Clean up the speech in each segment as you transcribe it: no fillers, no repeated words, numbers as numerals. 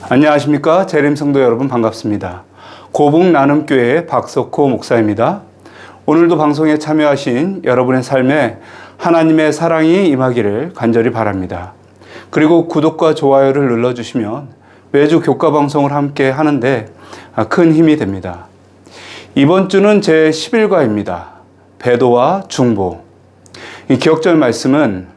안녕하십니까. 재림성도 여러분 반갑습니다. 고북나눔교회 박석호 목사입니다. 오늘도 방송에 참여하신 여러분의 삶에 하나님의 사랑이 임하기를 간절히 바랍니다. 그리고 구독과 좋아요를 눌러주시면 매주 교과 방송을 함께 하는데 큰 힘이 됩니다. 이번 주는 제 10일과입니다. 배도와 중보. 이 기억절 말씀은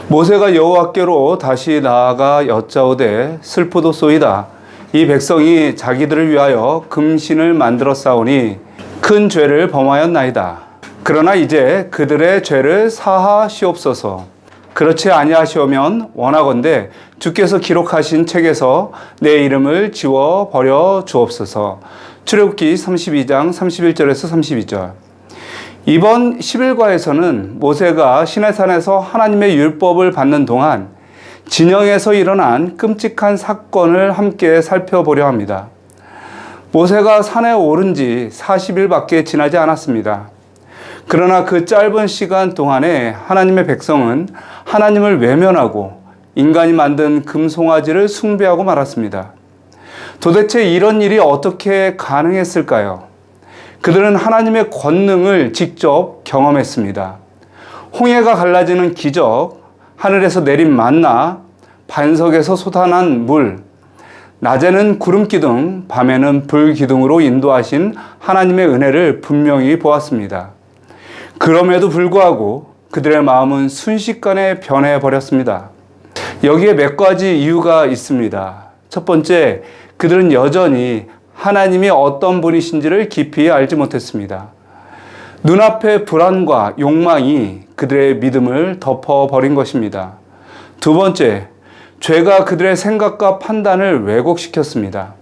모세가 여호와께로 다시 나아가 여짜오되 슬프도소이다. 이 백성이 자기들을 위하여 금신을 만들어 싸우니 큰 죄를 범하였나이다. 그러나 이제 그들의 죄를 사하시옵소서. 그렇지 아니하시오면 원하건대 주께서 기록하신 책에서 내 이름을 지워 버려 주옵소서. 출애굽기 32장 31절에서 32절. 이번 10일과에서는 모세가 시내산에서 하나님의 율법을 받는 동안 진영에서 일어난 끔찍한 사건을 함께 살펴보려 합니다. 모세가 산에 오른 지 40일밖에 지나지 않았습니다. 그러나 그 짧은 시간 동안에 하나님의 백성은 하나님을 외면하고 인간이 만든 금송아지를 숭배하고 말았습니다. 도대체 이런 일이 어떻게 가능했을까요? 그들은 하나님의 권능을 직접 경험했습니다. 홍해가 갈라지는 기적, 하늘에서 내린 만나, 반석에서 솟아난 물, 낮에는 구름 기둥, 밤에는 불 기둥으로 인도하신 하나님의 은혜를 분명히 보았습니다. 그럼에도 불구하고 그들의 마음은 순식간에 변해버렸습니다. 여기에 몇 가지 이유가 있습니다. 첫 번째, 그들은 여전히 하나님이 어떤 분이신지를 깊이 알지 못했습니다. 눈앞의 불안과 욕망이 그들의 믿음을 덮어버린 것입니다. 두 번째, 죄가 그들의 생각과 판단을 왜곡시켰습니다.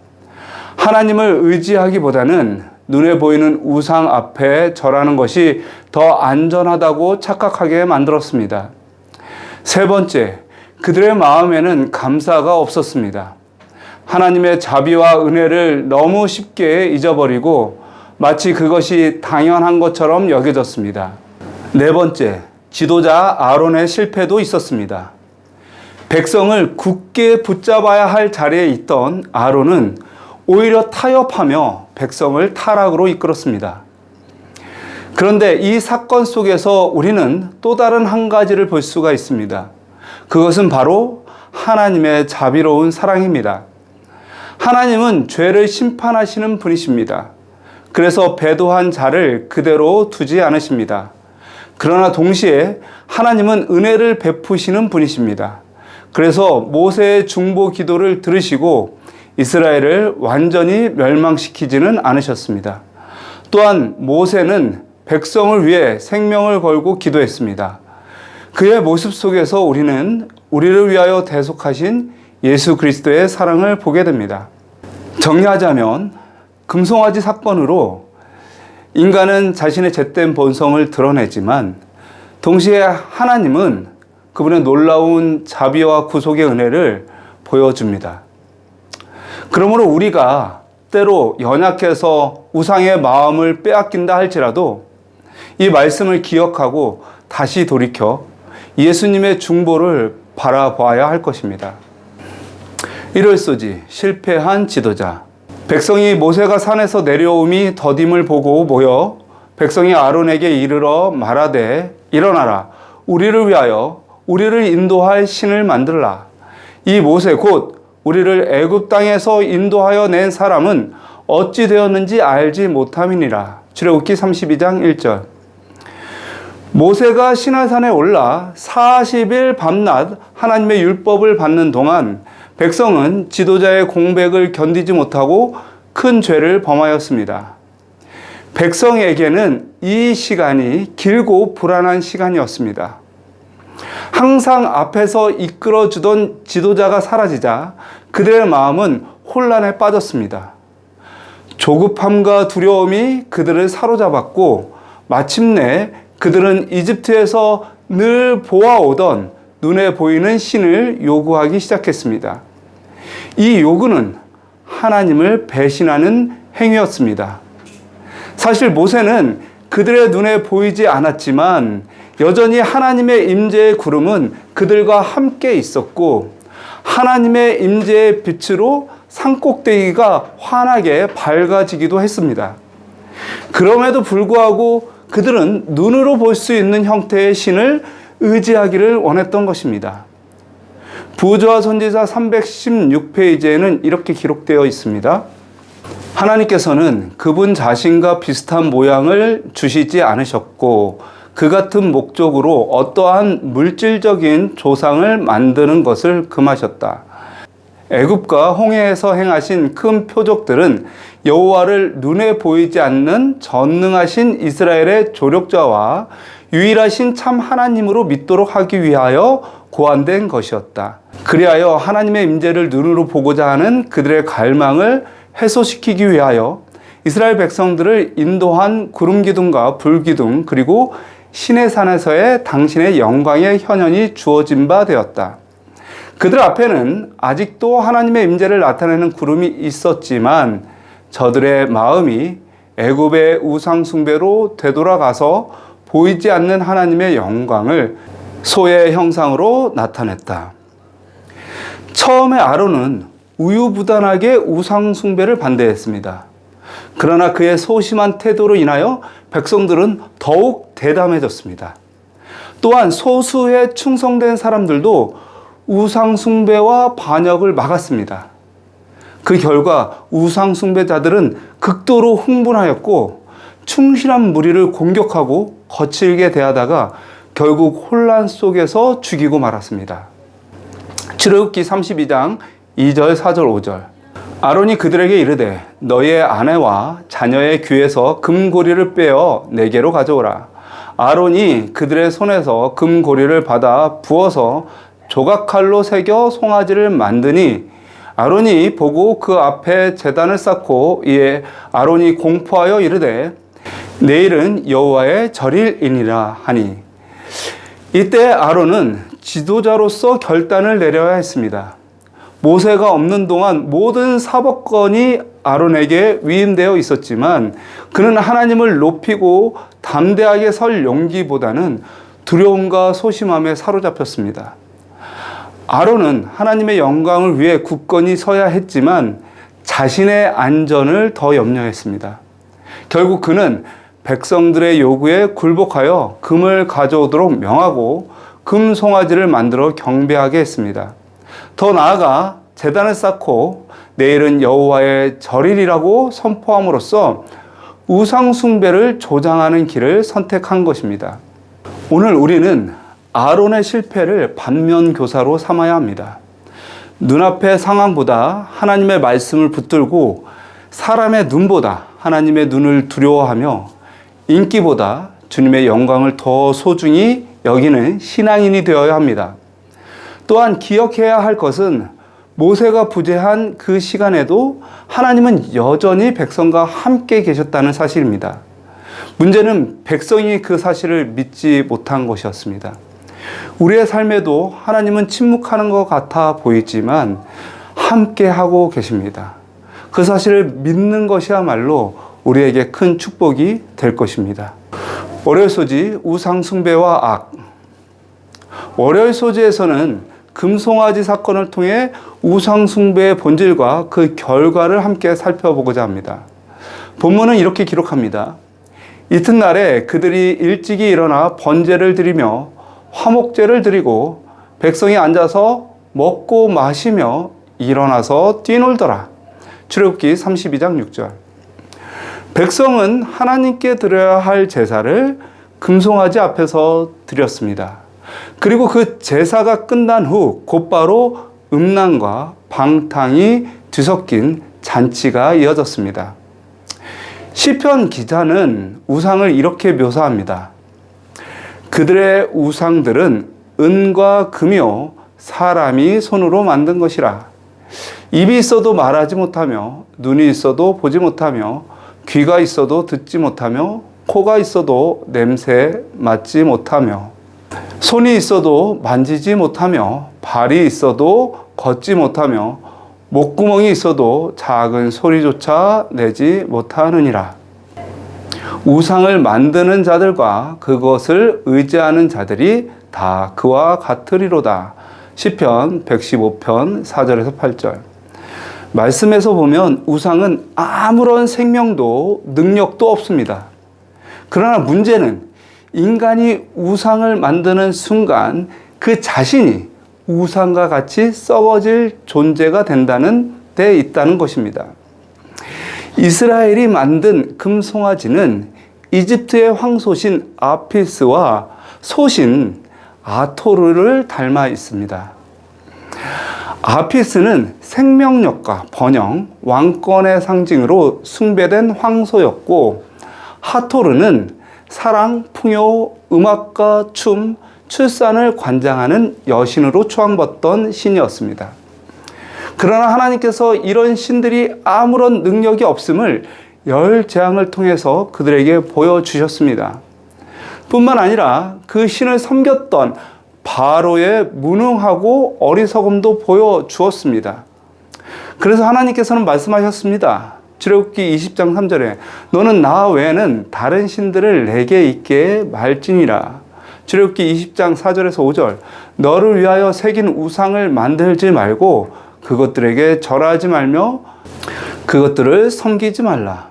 하나님을 의지하기보다는 눈에 보이는 우상 앞에 절하는 것이 더 안전하다고 착각하게 만들었습니다. 세 번째, 그들의 마음에는 감사가 없었습니다. 하나님의 자비와 은혜를 너무 쉽게 잊어버리고 마치 그것이 당연한 것처럼 여겨졌습니다. 네 번째, 지도자 아론의 실패도 있었습니다. 백성을 굳게 붙잡아야 할 자리에 있던 아론은 오히려 타협하며 백성을 타락으로 이끌었습니다. 그런데 이 사건 속에서 우리는 또 다른 한 가지를 볼 수가 있습니다. 그것은 바로 하나님의 자비로운 사랑입니다. 하나님은 죄를 심판하시는 분이십니다. 그래서 배도한 자를 그대로 두지 않으십니다. 그러나 동시에 하나님은 은혜를 베푸시는 분이십니다. 그래서 모세의 중보 기도를 들으시고 이스라엘을 완전히 멸망시키지는 않으셨습니다. 또한 모세는 백성을 위해 생명을 걸고 기도했습니다. 그의 모습 속에서 우리는 우리를 위하여 대속하신 예수 그리스도의 사랑을 보게 됩니다. 정리하자면 금송아지 사건으로 인간은 자신의 잿된 본성을 드러내지만 동시에 하나님은 그분의 놀라운 자비와 구속의 은혜를 보여줍니다. 그러므로 우리가 때로 연약해서 우상의 마음을 빼앗긴다 할지라도 이 말씀을 기억하고 다시 돌이켜 예수님의 중보를 바라봐야 할 것입니다. 일월소지, 실패한 지도자. 백성이 모세가 산에서 내려옴이 더딤을 보고 모여 백성이 아론에게 이르러 말하되 일어나라, 우리를 위하여 우리를 인도할 신을 만들라. 이 모세 곧 우리를 애굽 땅에서 인도하여 낸 사람은 어찌 되었는지 알지 못함이니라. 출애굽기 32장 1절. 모세가 시내산에 올라 40일 밤낮 하나님의 율법을 받는 동안 백성은 지도자의 공백을 견디지 못하고 큰 죄를 범하였습니다. 백성에게는 이 시간이 길고 불안한 시간이었습니다. 항상 앞에서 이끌어주던 지도자가 사라지자 그들의 마음은 혼란에 빠졌습니다. 조급함과 두려움이 그들을 사로잡았고 마침내 그들은 이집트에서 늘 보아오던 눈에 보이는 신을 요구하기 시작했습니다. 이 요구는 하나님을 배신하는 행위였습니다. 사실 모세는 그들의 눈에 보이지 않았지만 여전히 하나님의 임재의 구름은 그들과 함께 있었고 하나님의 임재의 빛으로 산꼭대기가 환하게 밝아지기도 했습니다. 그럼에도 불구하고 그들은 눈으로 볼 수 있는 형태의 신을 의지하기를 원했던 것입니다. 부조와 선지자 316페이지에는 이렇게 기록되어 있습니다. 하나님께서는 그분 자신과 비슷한 모양을 주시지 않으셨고 그 같은 목적으로 어떠한 물질적인 조상을 만드는 것을 금하셨다. 애굽과 홍해에서 행하신 큰 표적들은 여호와를 눈에 보이지 않는 전능하신 이스라엘의 조력자와 유일하신 참 하나님으로 믿도록 하기 위하여 고안된 것이었다. 그리하여 하나님의 임재를 눈으로 보고자 하는 그들의 갈망을 해소시키기 위하여 이스라엘 백성들을 인도한 구름기둥과 불기둥 그리고 시내산에서의 당신의 영광의 현현이 주어진 바 되었다. 그들 앞에는 아직도 하나님의 임재를 나타내는 구름이 있었지만 저들의 마음이 애굽의 우상 숭배로 되돌아가서 보이지 않는 하나님의 영광을 소의 형상으로 나타냈다. 처음에 아론은 우유부단하게 우상 숭배를 반대했습니다. 그러나 그의 소심한 태도로 인하여 백성들은 더욱 대담해졌습니다. 또한 소수의 충성된 사람들도 우상 숭배와 반역을 막았습니다. 그 결과 우상 숭배자들은 극도로 흥분하였고 충실한 무리를 공격하고 거칠게 대하다가 결국 혼란 속에서 죽이고 말았습니다. 출애굽기 32장 2절, 4절, 5절. 아론이 그들에게 이르되 너희의 아내와 자녀의 귀에서 금고리를 빼어 내게로 가져오라. 아론이 그들의 손에서 금고리를 받아 부어서 조각칼로 새겨 송아지를 만드니 아론이 보고 그 앞에 제단을 쌓고 이에 아론이 공포하여 이르되 내일은 여호와의 절일이니라 하니 이때 아론은 지도자로서 결단을 내려야 했습니다. 모세가 없는 동안 모든 사법권이 아론에게 위임되어 있었지만 그는 하나님을 높이고 담대하게 설 용기보다는 두려움과 소심함에 사로잡혔습니다. 아론은 하나님의 영광을 위해 굳건히 서야 했지만 자신의 안전을 더 염려했습니다. 결국 그는 백성들의 요구에 굴복하여 금을 가져오도록 명하고 금 송아지를 만들어 경배하게 했습니다. 더 나아가 제단을 쌓고 내일은 여호와의 절일이라고 선포함으로써 우상 숭배를 조장하는 길을 선택한 것입니다. 오늘 우리는 아론의 실패를 반면교사로 삼아야 합니다. 눈앞의 상황보다 하나님의 말씀을 붙들고 사람의 눈보다 하나님의 눈을 두려워하며 인기보다 주님의 영광을 더 소중히 여기는 신앙인이 되어야 합니다. 또한 기억해야 할 것은 모세가 부재한 그 시간에도 하나님은 여전히 백성과 함께 계셨다는 사실입니다. 문제는 백성이 그 사실을 믿지 못한 것이었습니다. 우리의 삶에도 하나님은 침묵하는 것 같아 보이지만 함께 하고 계십니다. 그 사실을 믿는 것이야말로 우리에게 큰 축복이 될 것입니다. 월요일 소지 우상 숭배와 악. 월요일 소지에서는 금송아지 사건을 통해 우상 숭배의 본질과 그 결과를 함께 살펴보고자 합니다. 본문은 이렇게 기록합니다. 이튿날에 그들이 일찍이 일어나 번제를 드리며 화목제를 드리고 백성이 앉아서 먹고 마시며 일어나서 뛰놀더라. 출애굽기 32장 6절. 백성은 하나님께 드려야 할 제사를 금송아지 앞에서 드렸습니다. 그리고 그 제사가 끝난 후 곧바로 음란과 방탕이 뒤섞인 잔치가 이어졌습니다. 시편 기자는 우상을 이렇게 묘사합니다. 그들의 우상들은 은과 금이요 사람이 손으로 만든 것이라. 입이 있어도 말하지 못하며 눈이 있어도 보지 못하며 귀가 있어도 듣지 못하며 코가 있어도 냄새 맡지 못하며 손이 있어도 만지지 못하며 발이 있어도 걷지 못하며 목구멍이 있어도 작은 소리조차 내지 못하느니라. 우상을 만드는 자들과 그것을 의지하는 자들이 다 그와 같으리로다. 시편 115편 4절에서 8절. 말씀에서 보면 우상은 아무런 생명도 능력도 없습니다. 그러나 문제는 인간이 우상을 만드는 순간 그 자신이 우상과 같이 썩어질 존재가 된다는 데 있다는 것입니다. 이스라엘이 만든 금송아지는 이집트의 황소신 아피스와 소신 아토르를 닮아 있습니다. 아피스는 생명력과 번영, 왕권의 상징으로 숭배된 황소였고, 하토르는 사랑, 풍요, 음악과 춤, 출산을 관장하는 여신으로 추앙받던 신이었습니다. 그러나 하나님께서 이런 신들이 아무런 능력이 없음을 열 재앙을 통해서 그들에게 보여주셨습니다. 뿐만 아니라 그 신을 섬겼던 바로의 무능하고 어리석음도 보여주었습니다. 그래서 하나님께서는 말씀하셨습니다. 출애굽기 20장 3절에 너는 나 외에는 다른 신들을 내게 있게 말지니라. 출애굽기 20장 4절에서 5절 너를 위하여 새긴 우상을 만들지 말고 그것들에게 절하지 말며 그것들을 섬기지 말라.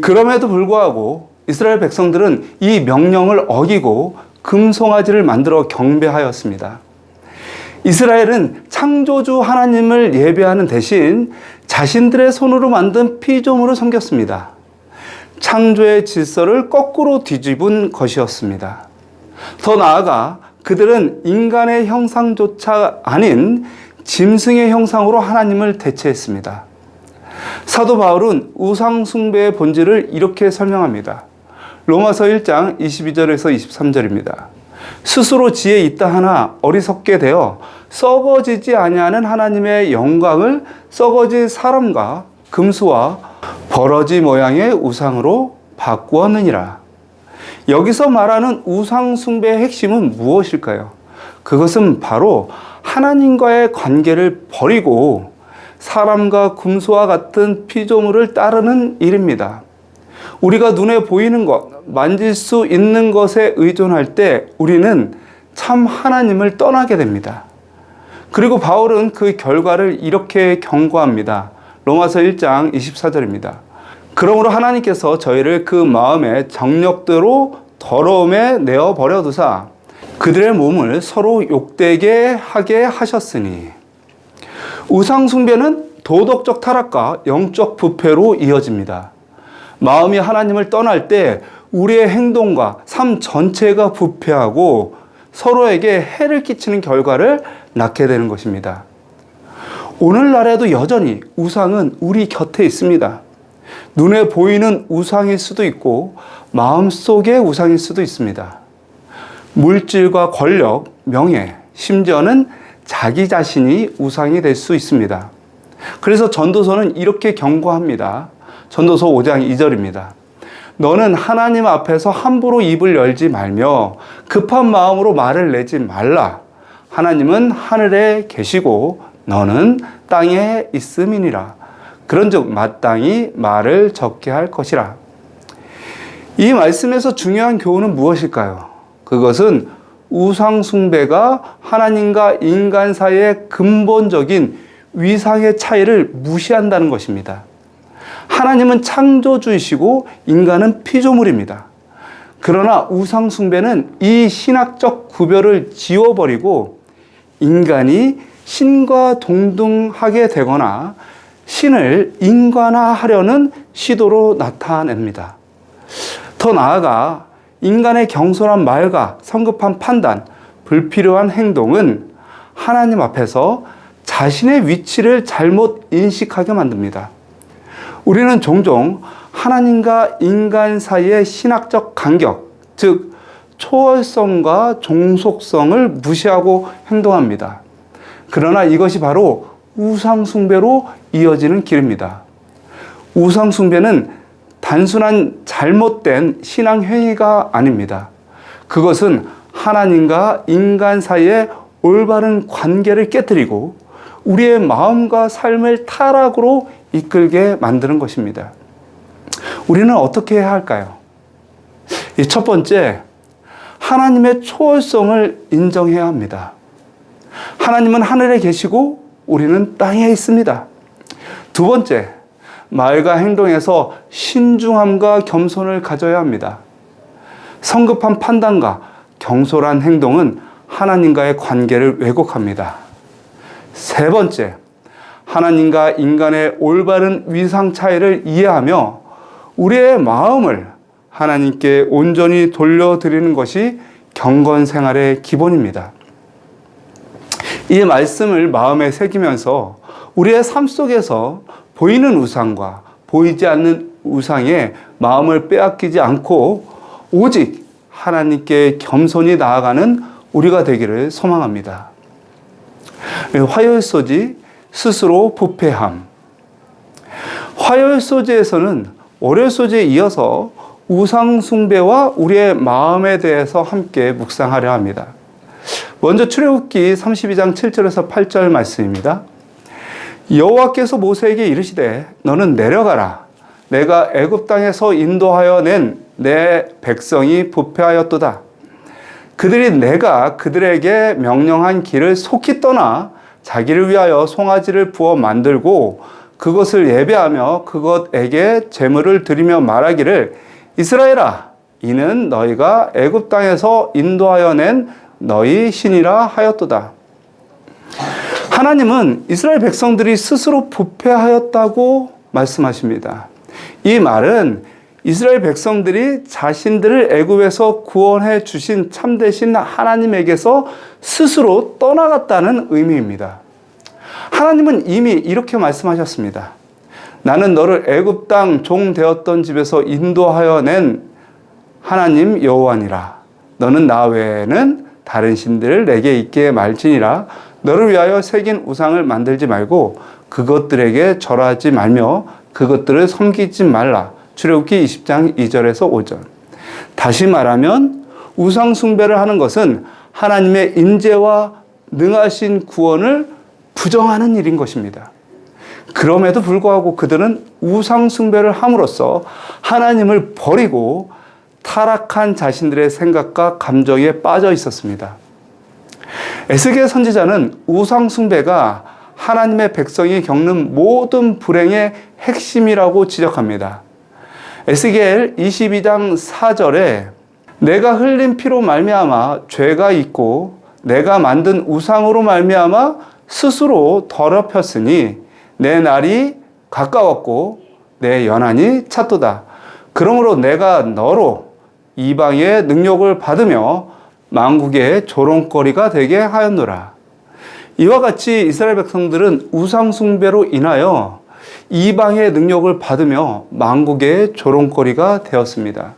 그럼에도 불구하고 이스라엘 백성들은 이 명령을 어기고 금송아지를 만들어 경배하였습니다. 이스라엘은 창조주 하나님을 예배하는 대신 자신들의 손으로 만든 피조물을 섬겼습니다. 창조의 질서를 거꾸로 뒤집은 것이었습니다. 더 나아가 그들은 인간의 형상조차 아닌 짐승의 형상으로 하나님을 대체했습니다. 사도 바울은 우상 숭배의 본질을 이렇게 설명합니다. 로마서 1장 22절에서 23절입니다. 스스로 지혜 있다 하나 어리석게 되어 썩어지지 아니하는 하나님의 영광을 썩어질 사람과 금수와 버러지 모양의 우상으로 바꾸었느니라. 여기서 말하는 우상 숭배의 핵심은 무엇일까요? 그것은 바로 하나님과의 관계를 버리고 사람과 금수와 같은 피조물을 따르는 일입니다. 우리가 눈에 보이는 것, 만질 수 있는 것에 의존할 때 우리는 참 하나님을 떠나게 됩니다. 그리고 바울은 그 결과를 이렇게 경고합니다. 로마서 1장 24절입니다. 그러므로 하나님께서 저희를 그 마음의 정력대로 더러움에 내어버려 두사 그들의 몸을 서로 욕되게 하게 하셨으니. 우상 숭배는 도덕적 타락과 영적 부패로 이어집니다. 마음이 하나님을 떠날 때 우리의 행동과 삶 전체가 부패하고 서로에게 해를 끼치는 결과를 낳게 되는 것입니다. 오늘날에도 여전히 우상은 우리 곁에 있습니다. 눈에 보이는 우상일 수도 있고 마음속의 우상일 수도 있습니다. 물질과 권력, 명예, 심지어는 자기 자신이 우상이 될 수 있습니다. 그래서 전도서는 이렇게 경고합니다. 전도서 5장 2절입니다. 너는 하나님 앞에서 함부로 입을 열지 말며 급한 마음으로 말을 내지 말라. 하나님은 하늘에 계시고 너는 땅에 있음이니라. 그런즉 마땅히 말을 적게 할 것이라. 이 말씀에서 중요한 교훈은 무엇일까요? 그것은 우상 숭배가 하나님과 인간 사이의 근본적인 위상의 차이를 무시한다는 것입니다. 하나님은 창조주이시고 인간은 피조물입니다. 그러나 우상 숭배는 이 신학적 구별을 지워버리고 인간이 신과 동등하게 되거나 신을 인간화하려는 시도로 나타냅니다. 더 나아가 인간의 경솔한 말과 성급한 판단, 불필요한 행동은 하나님 앞에서 자신의 위치를 잘못 인식하게 만듭니다. 우리는 종종 하나님과 인간 사이의 신학적 간격, 즉 초월성과 종속성을 무시하고 행동합니다. 그러나 이것이 바로 우상숭배로 이어지는 길입니다. 우상숭배는 단순한 잘못된 신앙 행위가 아닙니다. 그것은 하나님과 인간 사이의 올바른 관계를 깨뜨리고 우리의 마음과 삶을 타락으로 이끌게 만드는 것입니다. 우리는 어떻게 해야 할까요? 첫 번째, 하나님의 초월성을 인정해야 합니다. 하나님은 하늘에 계시고 우리는 땅에 있습니다. 두 번째, 말과 행동에서 신중함과 겸손을 가져야 합니다. 성급한 판단과 경솔한 행동은 하나님과의 관계를 왜곡합니다. 세 번째, 하나님과 인간의 올바른 위상 차이를 이해하며 우리의 마음을 하나님께 온전히 돌려드리는 것이 경건 생활의 기본입니다. 이 말씀을 마음에 새기면서 우리의 삶 속에서 보이는 우상과 보이지 않는 우상에 마음을 빼앗기지 않고 오직 하나님께 겸손히 나아가는 우리가 되기를 소망합니다. 화요일소지 스스로 부패함. 화요일소지에서는 월요일소지에 이어서 우상숭배와 우리의 마음에 대해서 함께 묵상하려 합니다. 먼저 출애굽기 32장 7절에서 8절 말씀입니다. 여호와께서 모세에게 이르시되 너는 내려가라. 내가 애굽 땅에서 인도하여 낸 내 백성이 부패하였도다. 그들이 내가 그들에게 명령한 길을 속히 떠나 자기를 위하여 송아지를 부어 만들고 그것을 예배하며 그것에게 제물을 드리며 말하기를 이스라엘아, 이는 너희가 애굽 땅에서 인도하여 낸 너희 신이라 하였도다. 하나님은 이스라엘 백성들이 스스로 부패하였다고 말씀하십니다. 이 말은 이스라엘 백성들이 자신들을 애굽에서 구원해 주신 참되신 하나님에게서 스스로 떠나갔다는 의미입니다. 하나님은 이미 이렇게 말씀하셨습니다. 나는 너를 애굽 땅 종 되었던 집에서 인도하여 낸 하나님 여호와니라. 너는 나 외에는 다른 신들을 내게 있게 말지니라. 너를 위하여 새긴 우상을 만들지 말고 그것들에게 절하지 말며 그것들을 섬기지 말라. 출애굽기 20장 2절에서 5절. 다시 말하면 우상 숭배를 하는 것은 하나님의 인재와 능하신 구원을 부정하는 일인 것입니다. 그럼에도 불구하고 그들은 우상 숭배를 함으로써 하나님을 버리고 타락한 자신들의 생각과 감정에 빠져 있었습니다. 에스겔 선지자는 우상 숭배가 하나님의 백성이 겪는 모든 불행의 핵심이라고 지적합니다. 에스겔 22장 4절에 내가 흘린 피로 말미암아 죄가 있고 내가 만든 우상으로 말미암아 스스로 더럽혔으니 내 날이 가까웠고 내 연한이 찼도다. 그러므로 내가 너로 이방의 능력을 받으며 만국의 조롱거리가 되게 하였노라. 이와 같이 이스라엘 백성들은 우상 숭배로 인하여 이방의 능력을 받으며 만국의 조롱거리가 되었습니다.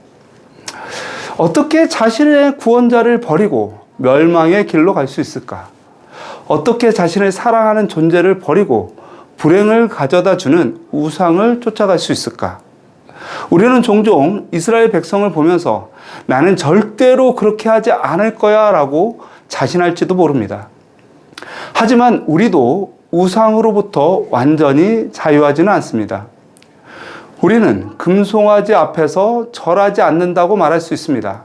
어떻게 자신의 구원자를 버리고 멸망의 길로 갈 수 있을까? 어떻게 자신을 사랑하는 존재를 버리고 불행을 가져다 주는 우상을 쫓아갈 수 있을까? 우리는 종종 이스라엘 백성을 보면서 나는 절대로 그렇게 하지 않을 거야 라고 자신할지도 모릅니다. 하지만 우리도 우상으로부터 완전히 자유하지는 않습니다. 우리는 금송아지 앞에서 절하지 않는다고 말할 수 있습니다.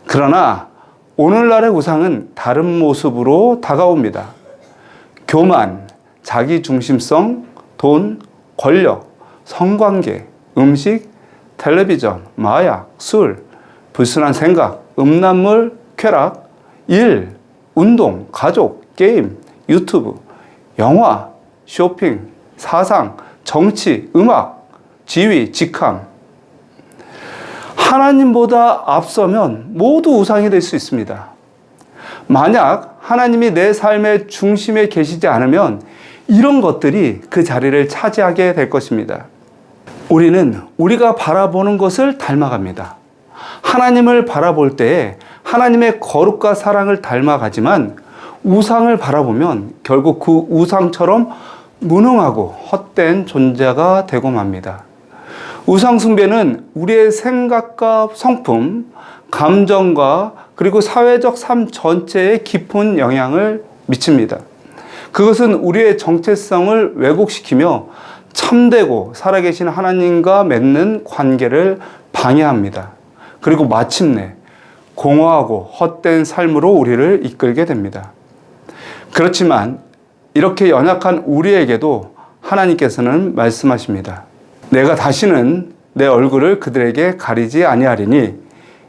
그러나 오늘날의 우상은 다른 모습으로 다가옵니다. 교만, 자기중심성, 돈, 권력, 성관계, 음식, 텔레비전, 마약, 술, 불순한 생각, 음란물, 쾌락, 일, 운동, 가족, 게임, 유튜브, 영화, 쇼핑, 사상, 정치, 음악, 지위, 직함. 하나님보다 앞서면 모두 우상이 될 수 있습니다. 만약 하나님이 내 삶의 중심에 계시지 않으면 이런 것들이 그 자리를 차지하게 될 것입니다. 우리는 우리가 바라보는 것을 닮아갑니다. 하나님을 바라볼 때에 하나님의 거룩과 사랑을 닮아가지만 우상을 바라보면 결국 그 우상처럼 무능하고 헛된 존재가 되고 맙니다. 우상 숭배는 우리의 생각과 성품, 감정과 그리고 사회적 삶 전체에 깊은 영향을 미칩니다. 그것은 우리의 정체성을 왜곡시키며 참되고 살아계신 하나님과 맺는 관계를 방해합니다. 그리고 마침내 공허하고 헛된 삶으로 우리를 이끌게 됩니다. 그렇지만 이렇게 연약한 우리에게도 하나님께서는 말씀하십니다. 내가 다시는 내 얼굴을 그들에게 가리지 아니하리니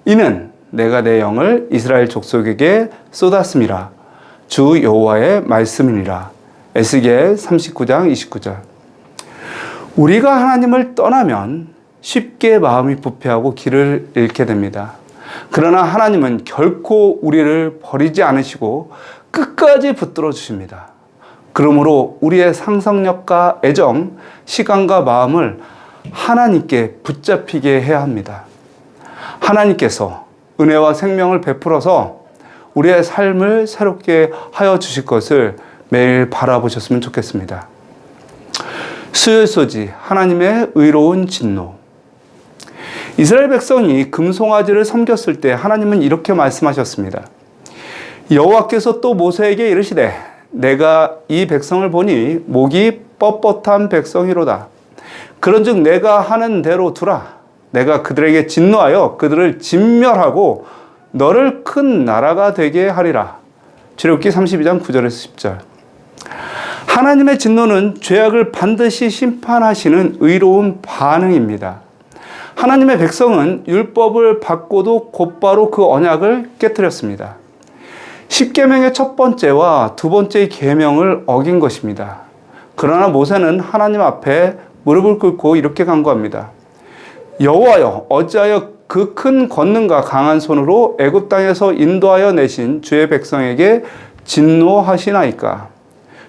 이는 내가 내 영을 이스라엘 족속에게 쏟았음이라. 주 여호와의 말씀이니라. 에스겔 39장 29절. 우리가 하나님을 떠나면 쉽게 마음이 부패하고 길을 잃게 됩니다. 그러나 하나님은 결코 우리를 버리지 않으시고 끝까지 붙들어 주십니다. 그러므로 우리의 상상력과 애정, 시간과 마음을 하나님께 붙잡히게 해야 합니다. 하나님께서 은혜와 생명을 베풀어서 우리의 삶을 새롭게 하여 주실 것을 매일 바라보셨으면 좋겠습니다. 수요일소지 하나님의 의로운 진노. 이스라엘 백성이 금송아지를 섬겼을 때 하나님은 이렇게 말씀하셨습니다. 여호와께서 또 모세에게 이르시되 내가 이 백성을 보니 목이 뻣뻣한 백성이로다. 그런즉 내가 하는 대로 두라. 내가 그들에게 진노하여 그들을 진멸하고 너를 큰 나라가 되게 하리라. 출애굽기 32장 9절에서 10절. 하나님의 진노는 죄악을 반드시 심판하시는 의로운 반응입니다. 하나님의 백성은 율법을 받고도 곧바로 그 언약을 깨뜨렸습니다. 십계명의 첫 번째와 두 번째 계명을 어긴 것입니다. 그러나 모세는 하나님 앞에 무릎을 꿇고 이렇게 간구합니다. 여호와여, 어찌하여 그 큰 권능과 강한 손으로 애굽 땅에서 인도하여 내신 주의 백성에게 진노하시나이까?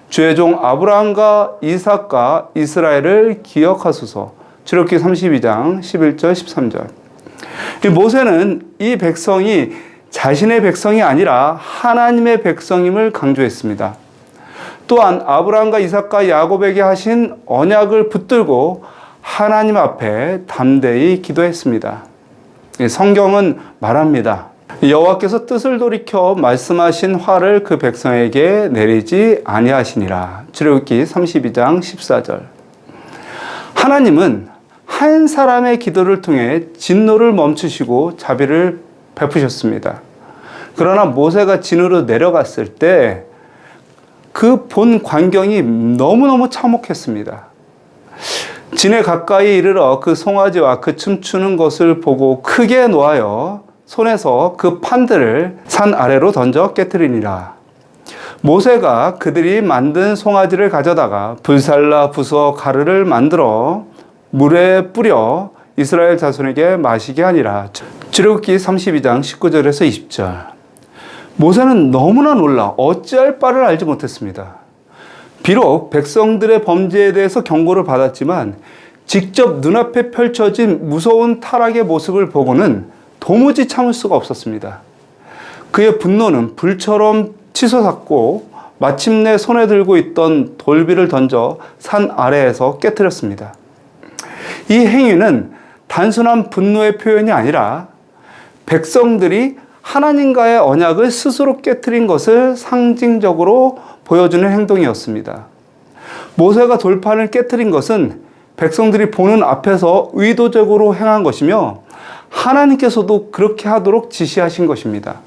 주의 종 아브라함과 이삭과 이스라엘을 기억하소서. 출애굽기 32장 11절 13절. 모세는 이 백성이 자신의 백성이 아니라 하나님의 백성임을 강조했습니다. 또한 아브라함과 이삭과 야곱에게 하신 언약을 붙들고 하나님 앞에 담대히 기도했습니다. 성경은 말합니다. 여호와께서 뜻을 돌이켜 말씀하신 화를 그 백성에게 내리지 아니하시니라. 출애굽기 32장 14절. 하나님은 한 사람의 기도를 통해 진노를 멈추시고 자비를 베푸셨습니다. 그러나 모세가 진으로 내려갔을 때 그 본 광경이 너무너무 참혹했습니다. 진에 가까이 이르러 그 송아지와 그 춤추는 것을 보고 크게 노하여 손에서 그 판들을 산 아래로 던져 깨뜨리니라. 모세가 그들이 만든 송아지를 가져다가 불살라 부숴 가루를 만들어 물에 뿌려 이스라엘 자손에게 마시게 하니라. 출애굽기 32장 19절에서 20절. 모세는 너무나 놀라 어찌할 바를 알지 못했습니다. 비록 백성들의 범죄에 대해서 경고를 받았지만 직접 눈앞에 펼쳐진 무서운 타락의 모습을 보고는 도무지 참을 수가 없었습니다. 그의 분노는 불처럼 치솟았고 마침내 손에 들고 있던 돌비를 던져 산 아래에서 깨뜨렸습니다. 이 행위는 단순한 분노의 표현이 아니라 백성들이 하나님과의 언약을 스스로 깨뜨린 것을 상징적으로 보여주는 행동이었습니다. 모세가 돌판을 깨뜨린 것은 백성들이 보는 앞에서 의도적으로 행한 것이며 하나님께서도 그렇게 하도록 지시하신 것입니다.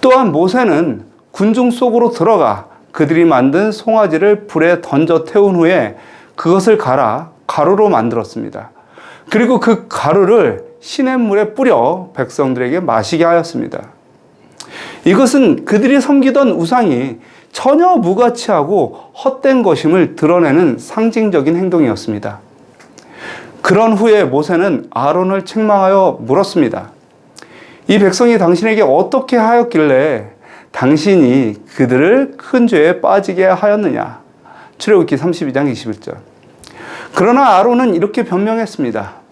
또한 모세는 군중 속으로 들어가 그들이 만든 송아지를 불에 던져 태운 후에 그것을 갈아 가루로 만들었습니다. 그리고 그 가루를 시냇물에 뿌려 백성들에게 마시게 하였습니다. 이것은 그들이 섬기던 우상이 전혀 무가치하고 헛된 것임을 드러내는 상징적인 행동이었습니다. 그런 후에 모세는 아론을 책망하여 물었습니다. 이 백성이 당신에게 어떻게 하였길래 당신이 그들을 큰 죄에 빠지게 하였느냐. 출애굽기 32장 21절. 그러나 아론은 이렇게 변명했습니다.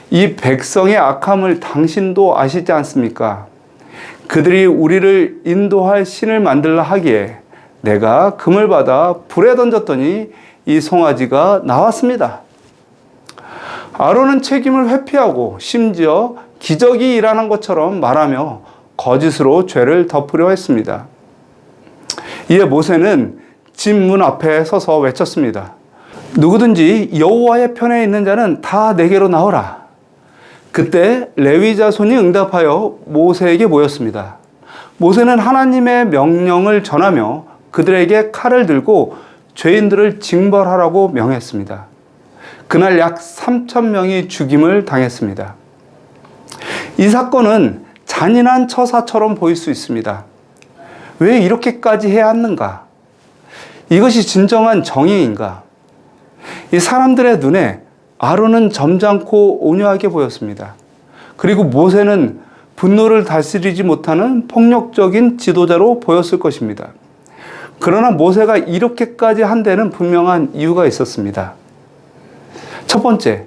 이 백성의 악함을 당신도 아시지 않습니까? 그들이 우리를 인도할 신을 만들라 하기에 내가 금을 받아 불에 던졌더니 이 송아지가 나왔습니다. 아론은 책임을 회피하고 심지어 기적이 일어난 것처럼 말하며 거짓으로 죄를 덮으려 했습니다. 이에 모세는 진문 앞에 서서 외쳤습니다. 누구든지 여호와의 편에 있는 자는 다 내게로 나오라. 그때 레위 자손이 응답하여 모세에게 모였습니다. 모세는 하나님의 명령을 전하며 그들에게 칼을 들고 죄인들을 징벌하라고 명했습니다. 그날 약 3,000명이 죽임을 당했습니다. 이 사건은 잔인한 처사처럼 보일 수 있습니다. 왜 이렇게까지 해야 하는가? 이것이 진정한 정의인가? 이 사람들의 눈에 아론은 점잖고 온유하게 보였습니다. 그리고 모세는 분노를 다스리지 못하는 폭력적인 지도자로 보였을 것입니다. 그러나 모세가 이렇게까지 한 데는 분명한 이유가 있었습니다. 첫 번째,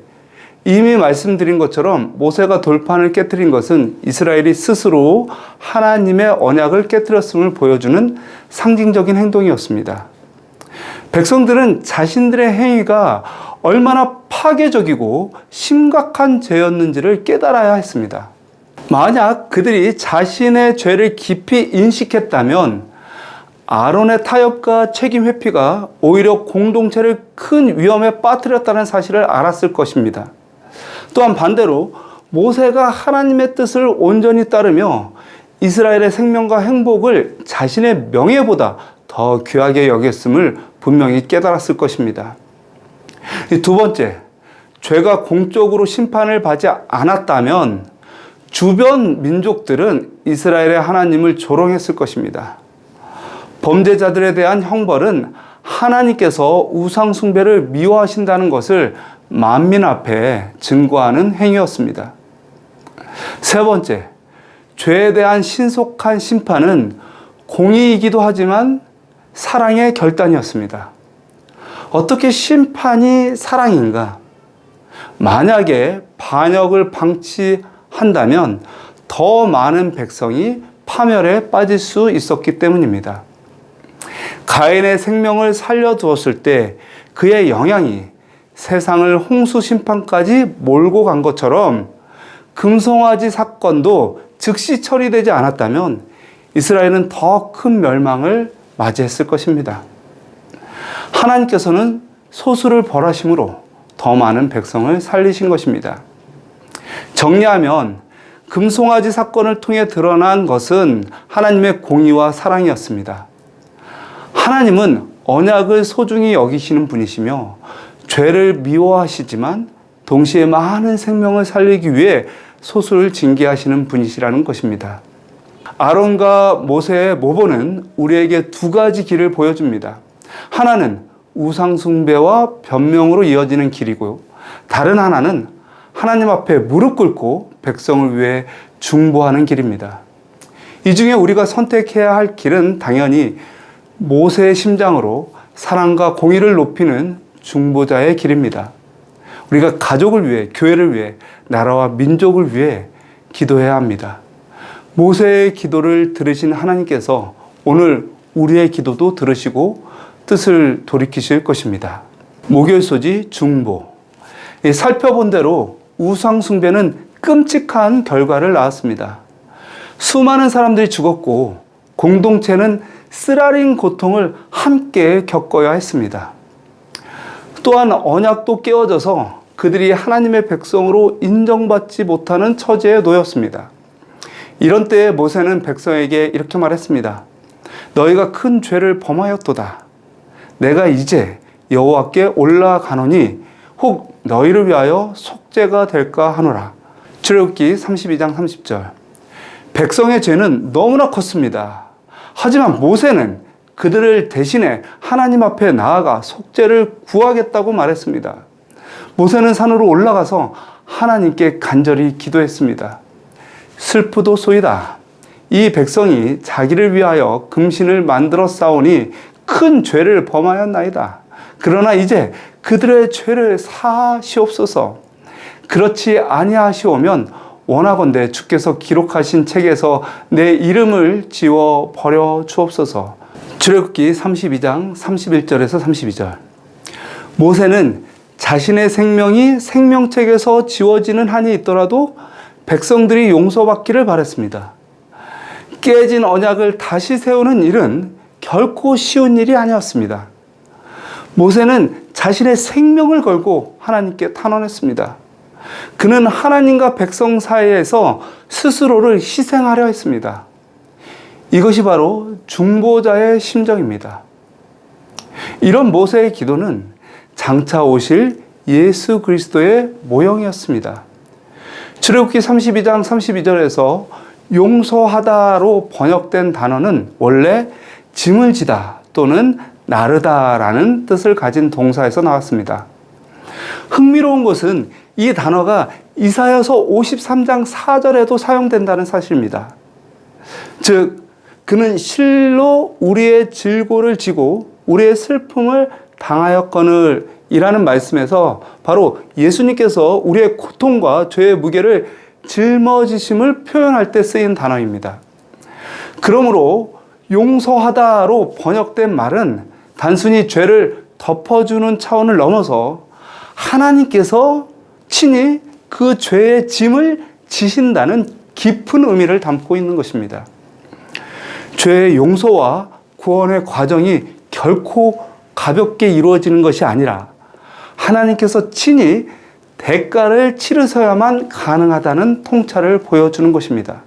이미 말씀드린 것처럼 모세가 돌판을 깨뜨린 것은 이스라엘이 스스로 하나님의 언약을 깨뜨렸음을 보여주는 상징적인 행동이었습니다. 백성들은 자신들의 행위가 얼마나 파괴적이고 심각한 죄였는지를 깨달아야 했습니다. 만약 그들이 자신의 죄를 깊이 인식했다면 아론의 타협과 책임 회피가 오히려 공동체를 큰 위험에 빠뜨렸다는 사실을 알았을 것입니다. 또한 반대로 모세가 하나님의 뜻을 온전히 따르며 이스라엘의 생명과 행복을 자신의 명예보다 더 귀하게 여겼음을 분명히 깨달았을 것입니다. 두 번째, 죄가 공적으로 심판을 받지 않았다면 주변 민족들은 이스라엘의 하나님을 조롱했을 것입니다. 범죄자들에 대한 형벌은 하나님께서 우상 숭배를 미워하신다는 것을 만민 앞에 증거하는 행위였습니다. 세 번째, 죄에 대한 신속한 심판은 공의이기도 하지만 사랑의 결단이었습니다. 어떻게 심판이 사랑인가? 만약에 반역을 방치한다면 더 많은 백성이 파멸에 빠질 수 있었기 때문입니다. 가인의 생명을 살려두었을 때 그의 영향이 세상을 홍수 심판까지 몰고 간 것처럼 금송아지 사건도 즉시 처리되지 않았다면 이스라엘은 더 큰 멸망을 맞이했을 것입니다. 하나님께서는 소수를 벌하심으로 더 많은 백성을 살리신 것입니다. 정리하면 금송아지 사건을 통해 드러난 것은 하나님의 공의와 사랑이었습니다. 하나님은 언약을 소중히 여기시는 분이시며 죄를 미워하시지만 동시에 많은 생명을 살리기 위해 소수를 징계하시는 분이시라는 것입니다. 아론과 모세의 모본은 우리에게 두 가지 길을 보여줍니다. 하나는 우상 숭배와 변명으로 이어지는 길이고 다른 하나는 하나님 앞에 무릎 꿇고 백성을 위해 중보하는 길입니다. 이 중에 우리가 선택해야 할 길은 당연히 모세의 심장으로 사랑과 공의를 높이는 중보자의 길입니다. 우리가 가족을 위해, 교회를 위해, 나라와 민족을 위해 기도해야 합니다. 모세의 기도를 들으신 하나님께서 오늘 우리의 기도도 들으시고 뜻을 돌이키실 것입니다. 목요일 소지 중보. 살펴본 대로 우상 숭배는 끔찍한 결과를 낳았습니다. 수많은 사람들이 죽었고 공동체는 쓰라린 고통을 함께 겪어야 했습니다. 또한 언약도 깨어져서 그들이 하나님의 백성으로 인정받지 못하는 처지에 놓였습니다. 이런 때에 모세는 백성에게 이렇게 말했습니다. 너희가 큰 죄를 범하였도다. 내가 이제 여호와께 올라가노니 혹 너희를 위하여 속죄가 될까 하노라. 출애굽기 32장 30절. 백성의 죄는 너무나 컸습니다. 하지만 모세는 그들을 대신해 하나님 앞에 나아가 속죄를 구하겠다고 말했습니다. 모세는 산으로 올라가서 하나님께 간절히 기도했습니다. 슬프도소이다. 이 백성이 자기를 위하여 금신을 만들어 싸우니 큰 죄를 범하였나이다. 그러나 이제 그들의 죄를 사하시옵소서. 그렇지 아니하시오면 원하건대 주께서 기록하신 책에서 내 이름을 지워 버려 주옵소서. 출애굽기 32장 31절에서 32절. 모세는 자신의 생명이 생명책에서 지워지는 한이 있더라도 백성들이 용서받기를 바랬습니다. 깨진 언약을 다시 세우는 일은 결코 쉬운 일이 아니었습니다. 모세는 자신의 생명을 걸고 하나님께 탄원했습니다. 그는 하나님과 백성 사이에서 스스로를 희생하려 했습니다. 이것이 바로 중보자의 심정입니다. 이런 모세의 기도는 장차 오실 예수 그리스도의 모형이었습니다. 출애굽기 32장 32절에서 용서하다로 번역된 단어는 원래 짐을 지다 또는 나르다라는 뜻을 가진 동사에서 나왔습니다. 흥미로운 것은 이 단어가 이사야서 53장 4절에도 사용된다는 사실입니다. 즉, 그는 실로 우리의 질고를 지고 우리의 슬픔을 당하였거늘 이라는 말씀에서 바로 예수님께서 우리의 고통과 죄의 무게를 짊어지심을 표현할 때 쓰인 단어입니다. 그러므로 용서하다로 번역된 말은 단순히 죄를 덮어주는 차원을 넘어서 하나님께서 친히 그 죄의 짐을 지신다는 깊은 의미를 담고 있는 것입니다. 죄의 용서와 구원의 과정이 결코 가볍게 이루어지는 것이 아니라 하나님께서 친히 대가를 치르셔야만 가능하다는 통찰을 보여주는 것입니다.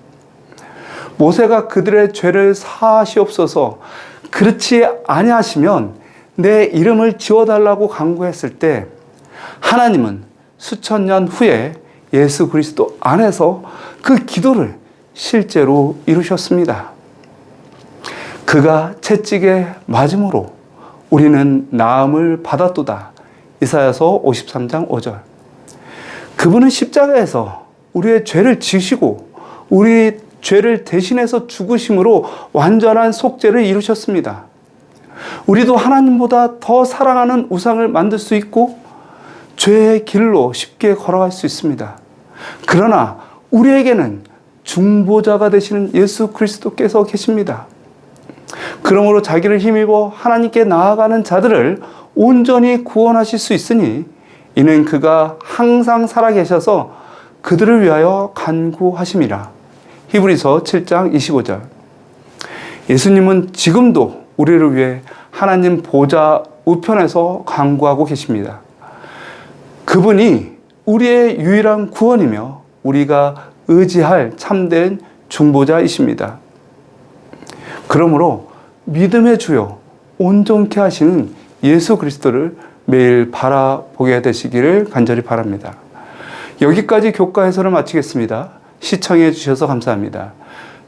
모세가 그들의 죄를 사하시옵소서, 그렇지 아니하시면 내 이름을 지워달라고 간구했을 때 하나님은 수천 년 후에 예수 그리스도 안에서 그 기도를 실제로 이루셨습니다. 그가 채찍에 맞음으로 우리는 나음을 받았도다. 이사야서 53장 5절. 그분은 십자가에서 우리의 죄를 지시고 우리 죄를 대신해서 죽으심으로 완전한 속죄를 이루셨습니다. 우리도 하나님보다 더 사랑하는 우상을 만들 수 있고 죄의 길로 쉽게 걸어갈 수 있습니다. 그러나 우리에게는 중보자가 되시는 예수 그리스도께서 계십니다. 그러므로 자기를 힘입어 하나님께 나아가는 자들을 온전히 구원하실 수 있으니 이는 그가 항상 살아계셔서 그들을 위하여 간구하심이라. 히브리서 7장 25절. 예수님은 지금도 우리를 위해 하나님 보좌 우편에서 간구하고 계십니다. 그분이 우리의 유일한 구원이며 우리가 의지할 참된 중보자이십니다. 그러므로 믿음의 주요 온전케 하시는 예수 그리스도를 매일 바라보게 되시기를 간절히 바랍니다. 여기까지 교과 해설을 마치겠습니다. 시청해 주셔서 감사합니다.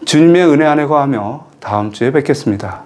주님의 은혜 안에 거하며 다음 주에 뵙겠습니다.